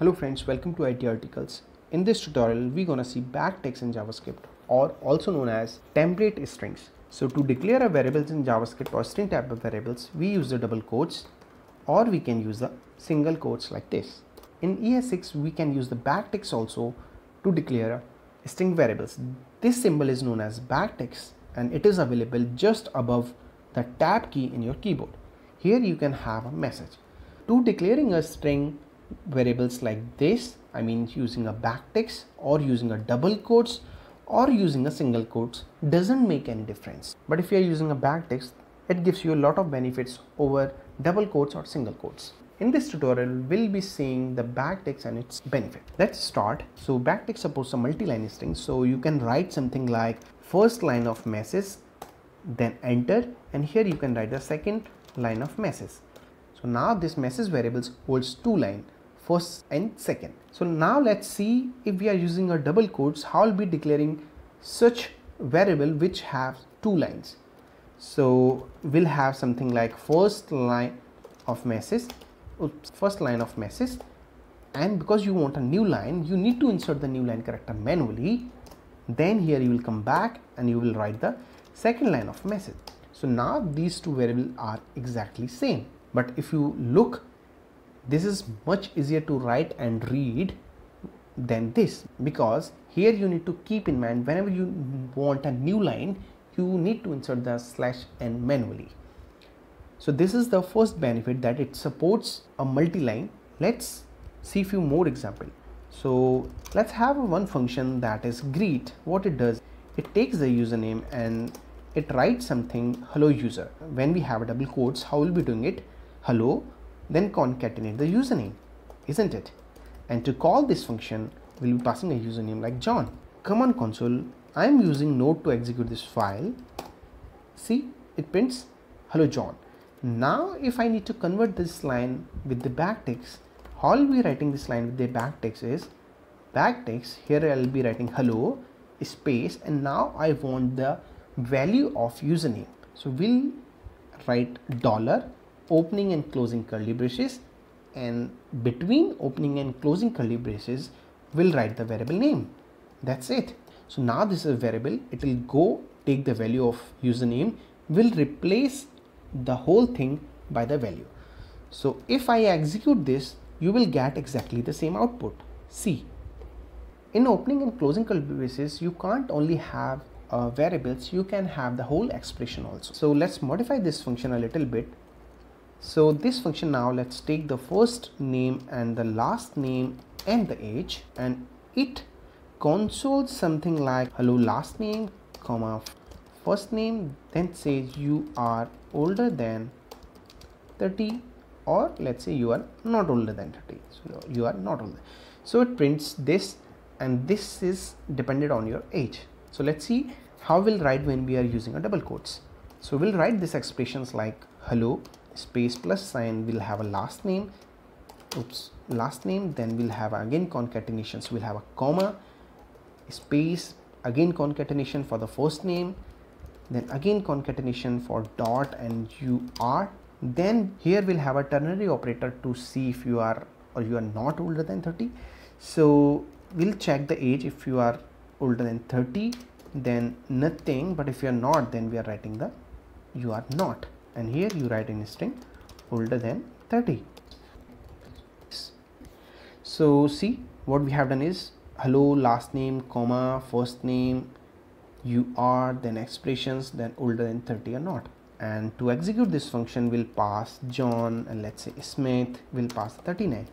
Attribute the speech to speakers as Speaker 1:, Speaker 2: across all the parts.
Speaker 1: Hello friends, welcome to IT Articles. In this tutorial, we're gonna see backticks in JavaScript, or also known as template strings. So to declare a variables in JavaScript or string type of variables, we use the double quotes, or we can use the single quotes like this. In ES6, we can use the backticks also to declare string variables. This symbol is known as backticks, and it is available just above the tab key in your keyboard. Here you can have a message. To declaring a string variables like this, I mean using a backticks or using a double quotes or using a single quotes doesn't make any difference. But if you are using a backticks, it gives you a lot of benefits over double quotes or single quotes. In this tutorial, we'll be seeing the backticks and its benefit. Let's start. So backticks supports a multi-line string, so you can write something like first line of message, then enter, and here you can write the second line of message. So now this message variables holds two lines, first and second. So now let's see, if we are using a double quotes, how I'll be declaring such variable which have two lines. So we'll have something like first line of message, and because you want a new line, you need to insert the new line character manually. Then here you will come back and you will write the second line of message. So now these two variables are exactly same. But if you look, this is much easier to write and read than this, because here you need to keep in mind whenever you want a new line, you need to insert the /n manually. So this is the first benefit, that it supports a multi-line. Let's see a few more examples. So let's have one function that is greet. What it does, it takes the username and it writes something hello user. When we have a double quotes, how we'll be doing it? Hello, then concatenate the username, isn't it? And to call this function, we'll be passing a username like John. Come on console, I'm using Node to execute this file. See, it prints hello John. Now if I need to convert this line with the backticks, how I'll be writing this line with the backticks is backticks. Here I'll be writing hello space, and now I want the value of username. So we'll write dollar opening and closing curly braces, and between opening and closing curly braces we'll write the variable name. That's it. So now this is a variable, it will go take the value of username, will replace the whole thing by the value. So if I execute this, you will get exactly the same output. See, in opening and closing curly braces, you can't only have variables, you can have the whole expression also. So let's modify this function a little bit. So this function, now let's take the first name and the last name and the age, and it consoles something like hello last name comma first name, then says you are older than 30, or let's say you are not older than 30. So you are not older. So it prints this, and this is dependent on your age. So let's see how we'll write when we are using a double quotes. So we'll write these expressions like hello space plus sign, we'll have a last name, last name, then we'll have again concatenation, so we'll have a comma space, again concatenation for the first name, then again concatenation for dot and you are, then here we'll have a ternary operator to see if you are or you are not older than 30. So we'll check the age. If you are older than 30, then nothing, but if you are not, then we are writing the you are not, and here you write in a string older than 30. So see, what we have done is hello last name comma first name you are, then expressions, then older than 30 or not. And to execute this function, we'll pass John, and let's say Smith will pass 39,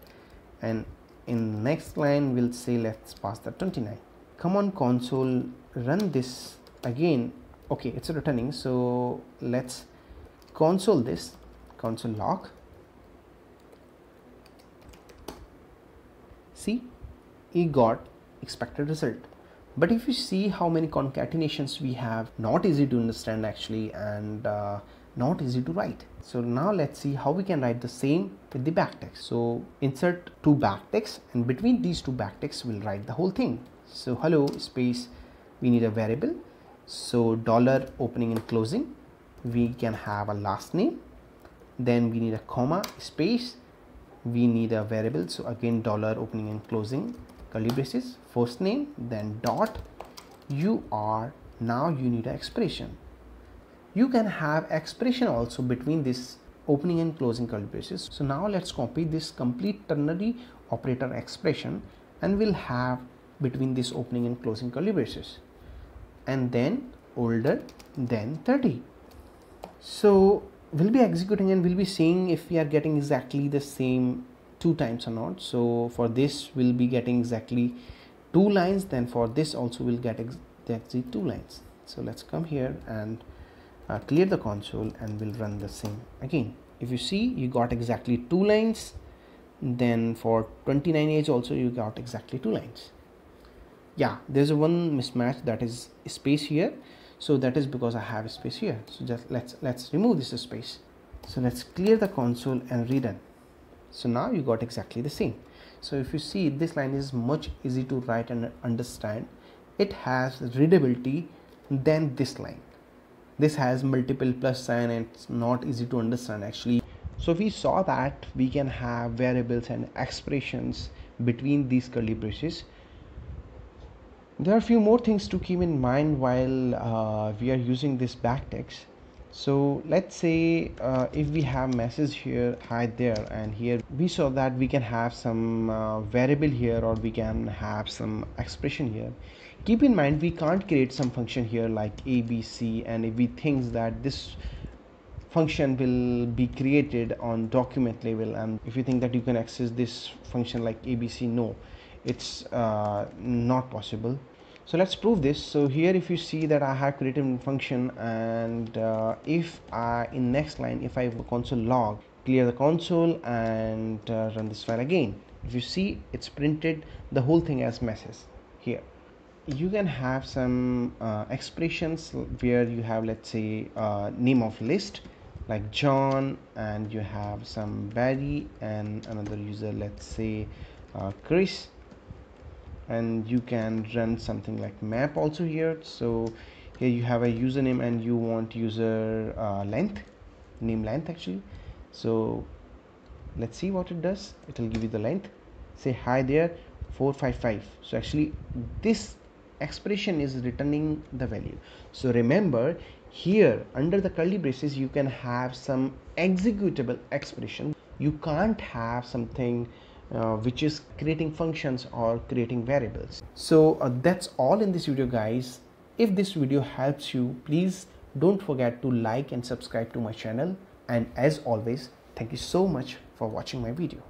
Speaker 1: and in next line we'll say let's pass the 29. Come on console, run this again. Okay, it's returning, so let's console this, console log. See, he got expected result. But if you see how many concatenations we have, not easy to understand actually, and not easy to write. So now let's see how we can write the same with the backticks. So insert two backticks, and between these two backticks we'll write the whole thing. So hello space, we need a variable, so dollar opening and closing, we can have a last name, then we need a comma space, we need a variable. So again, dollar opening and closing curly braces, first name, then dot, you are, now you need an expression. You can have expression also between this opening and closing curly braces. So now let's copy this complete ternary operator expression and we'll have between this opening and closing curly braces, and then older than 30. So we'll be executing and we'll be seeing if we are getting exactly the same 2 times or not. So for this we'll be getting exactly 2 lines, then for this also we'll get exactly 2 lines. So let's come here and clear the console and we'll run the same again. If you see, you got exactly 2 lines, then for 29 age also you got exactly 2 lines. Yeah, there's a one mismatch, that is space here, so that is because I have a space here. So just let's remove this space. So let's clear the console and rerun. So now you got exactly the same. So if you see, this line is much easy to write and understand. It has readability than this line. This has multiple plus sign and it's not easy to understand actually. So we saw that we can have variables and expressions between these curly braces. There are a few more things to keep in mind while we are using this backticks. So let's say if we have message here, hi there, and here we saw that we can have some variable here, or we can have some expression here. Keep in mind, we can't create some function here like ABC, and if we think that this function will be created on document level, and if you think that you can access this function like ABC, no, it's not possible. So let's prove this. So here if you see that I have created a function, and if I in next line, if I have a console log, clear the console and run this file again, if you see, it's printed the whole thing as message here. You can have some expressions where you have, let's say, name of list like John, and you have some Barry and another user, let's say Chris, and you can run something like map also here. So here you have a username and you want user length, name length actually. So let's see what it does. It will give you the length, say hi there 455. So actually this expression is returning the value. So remember, here under the curly braces you can have some executable expression. You can't have something which is creating functions or creating variables. So that's all in this video, guys. If this video helps you, please don't forget to like and subscribe to my channel, and as always, thank you so much for watching my video.